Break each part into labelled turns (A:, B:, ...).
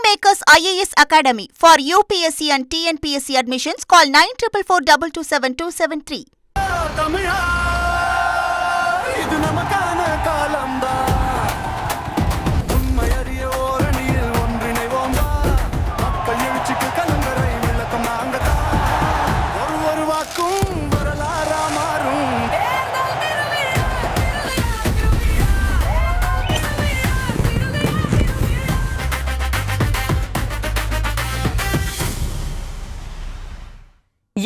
A: Kingmakers IAS Academy for UPSC and TNPSC admissions. Call 9442272273.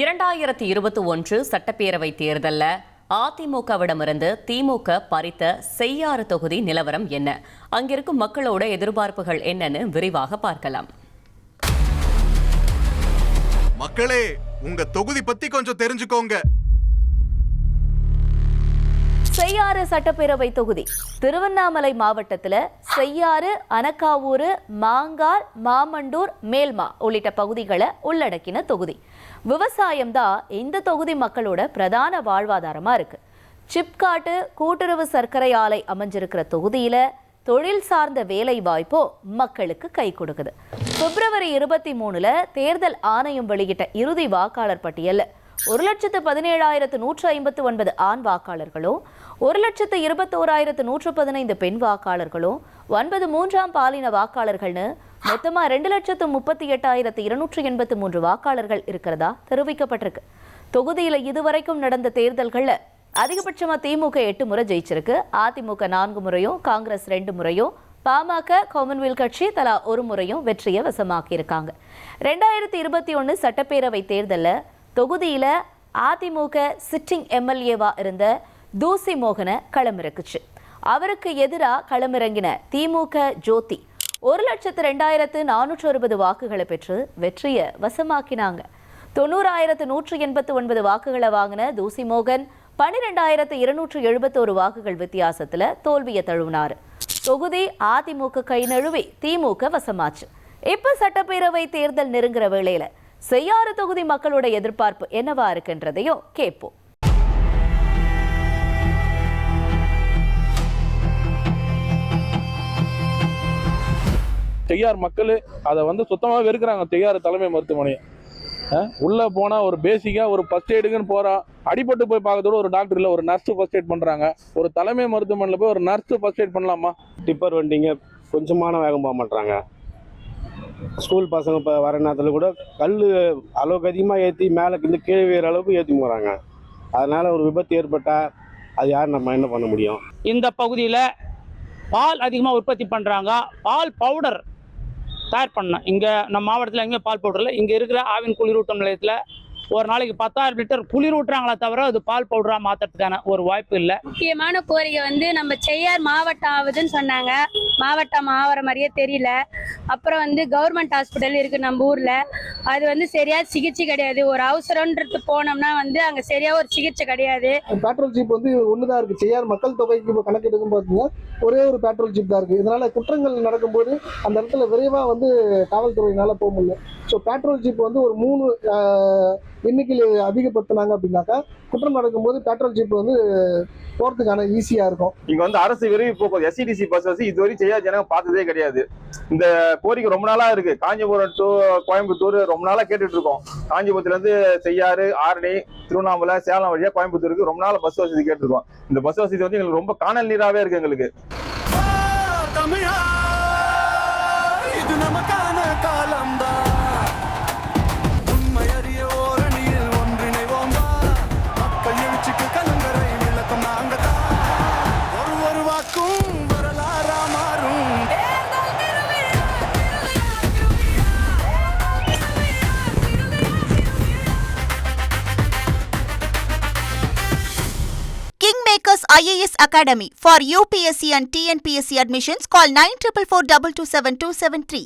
B: இரண்டாயிரத்தி 21 சட்டப்பேரவை தேர்தலில் அதிமுகவிடமிருந்து திமுக பறித்த செய்யாறு தொகுதி நிலவரம் என்ன? அங்கிருக்கும் மக்களோட எதிர்பார்ப்புகள் என்னன்னு விரிவாக பார்க்கலாம்.
C: மக்களே, உங்க தொகுதி பத்தி கொஞ்சம் தெரிஞ்சுக்கோங்க.
D: செய்யாறு சட்டப்பேரவை தொகுதி திருவண்ணாமலை மாவட்டத்தில் செய்யாறு, அனக்காவூர், மாங்கால், மாமண்டூர், மேல்மா உள்ளிட்ட பகுதிகளை உள்ளடக்கின தொகுதி. விவசாயம்தான் இந்த தொகுதி மக்களோட பிரதான வாழ்வாதாரமா இருக்கு. சிப்காட்டு கூட்டுறவு சர்க்கரை ஆலை அமைஞ்சிருக்கிற தொகுதியில தொழில் சார்ந்த வேலை வாய்ப்போ மக்களுக்கு கை கொடுக்குது. பிப்ரவரி 23 தேர்தல் ஆணையம் வெளியிட்ட இறுதி வாக்காளர் பட்டியல் 1,17,159 ஆண் வாக்காளர்களும் 1,21,115 பெண் வாக்காளர்களும் 9 மூன்றாம் பாலின வாக்காளர்கள்னு மொத்தமா 2,38,283 வாக்காளர்கள் இருக்கிறதா தெரிவிக்கப்பட்டிருக்கு. தொகுதியில இதுவரைக்கும் நடந்த தேர்தல்கள்ல அதிகபட்சமா திமுக 8 முறை ஜெயிச்சிருக்கு. அதிமுக 4 முறையும், காங்கிரஸ் 2 முறையும், பாமக, காமன்வெல்த் கட்சி தலா 1 முறையும் வெற்றியை வசமாக்கி இருக்காங்க. 2021 சட்டப்பேரவை தேர்தலில் தொகுதியில அதிமுக சிட்டிங் எம்எல்ஏவா இருந்த தூசி மோகனை களமிறக்குச்சு. அவருக்கு எதிராக களமிறங்கின திமுக ஜோதி 1,02,460 வாக்குகளை பெற்று வெற்றியை வசமாக்கினாங்க. 90,189 வாக்குகளை வாங்கின தூசி மோகன் 12,271 வாக்குகள் வித்தியாசத்துல தோல்வியை தழுவினார். தொகுதி அதிமுக கை நழுவி திமுக வசமாச்சு. இப்ப சட்டப்பேரவை தேர்தல் நெருங்குற வேளையில செய்யாறு தொகுதி மக்களோட எதிர்பார்ப்பு என்னவா இருக்குன்றதையும் கேட்போம்.
E: செய்யார் மக்கள் அதை சுத்தமாக வெறுக்கிறாங்க. செய்யாறு தலைமை மருத்துவமனை உள்ள போனா ஒரு பேசிக்கா ஒரு ஃபர்ஸ்ட் எய்டுக்குன்னு போறோம், அடிபட்டு போய் பார்க்கறதோட ஒரு டாக்டர் இல்லை, ஒரு நர்ஸ் ஃபர்ஸ்ட் எய்ட் பண்றாங்க. ஒரு தலைமை மருத்துவமனையில் போய் ஒரு நர்ஸ் ஃபர்ஸ்ட் எய்ட் பண்ணலாமா?
F: டிப்பர் வண்டிங்க கொஞ்சமான வேகம் போக மாட்டாங்க. ஸ்கூல் பசங்க இப்போ வர நேரத்தில் கூட கல் அளவுக்கு அதிகமாக ஏற்றி மேலே இந்த கீழே வேறு அளவுக்கு ஏற்றி போகிறாங்க. அதனால ஒரு விபத்து ஏற்பட்டால் அது யார் நம்ம என்ன பண்ண முடியும்?
G: இந்த பகுதியில் பால் அதிகமாக உற்பத்தி பண்ணுறாங்க. பால் பவுடர் தயார் பண்ணோம். இங்கே நம்ம மாவட்டத்தில் எங்கேயும் பால் பவுடரில், இங்கே இருக்கிற ஆவின் குளிரூட்டும் நிலையத்தில் ஒரு நாளைக்கு 10,000 லிட்டர் குளிர் ஊட்டுறாங்களே தவிர அது பால் பவுடரா மாத்துறதுக்கான ஒரு வாய்ப்பு இல்லை.
H: முக்கியமான கோரிக்கை நம்ம செய்யார் மாவட்டம் ஆகுதுன்னு சொன்னாங்க. மாவட்டம் ஆகிற மாதிரியே தெரியல. அப்புறம் கவர்மெண்ட் ஹாஸ்பிட்டல் இருக்கு நம்ம ஊர்ல, அது சரியா சிகிச்சை கிடையாது. ஒரு அவசரம்ன்றது போனோம்னா அங்க சரியா ஒரு சிகிச்சை கிடையாது.
I: பெட்ரோல் ஜீப் ஒண்ணுதான் இருக்கு. செய்யார் மக்கள் தொகைக்கு கணக்கெடுக்கும் பார்த்தீங்கன்னா ஒரே ஒரு பெட்ரோல் ஜீப் தான் இருக்கு. இதனால குற்றங்கள் நடக்கும்போது அந்த இடத்துல விரைவா காவல்துறையினால போக முடியல. ஸோ பெட்ரோல் ஜீப் ஒரு 3 எண்ணிக்கையில் அதிகப்படுத்தினாங்க அப்படின்னாக்கா குற்றம் நடக்கும்போது பெட்ரோல் ஜீப் போறதுக்கான ஈஸியா இருக்கும்.
J: இங்க அரசு விரைவு போக்குவரத்து எஸ்சிடிசி பஸ் இதுவரை செய்யாத ஜனங்க பார்த்ததே கிடையாது. இந்த கோரிக்கை ரொம்ப நாளா இருக்கு. காஞ்சிபுரம் டு கோயம்புத்தூர் ரொம்ப நாளா கேட்டுட்டு இருக்கோம். காஞ்சிபுரத்துல இருந்து செய்யாறு, ஆரணி, திருவண்ணாமலை, சேலம் வழியா கோயம்புத்தூருக்கு ரொம்ப நாளா பஸ் வசதி கேட்டுருக்கோம். இந்த பஸ் வசதி எங்களுக்கு ரொம்ப காணல் நீராவே இருக்கு. எங்களுக்கு
A: Kingmakers IAS Academy for UPSC and TNPSC admissions. Call 9442272273.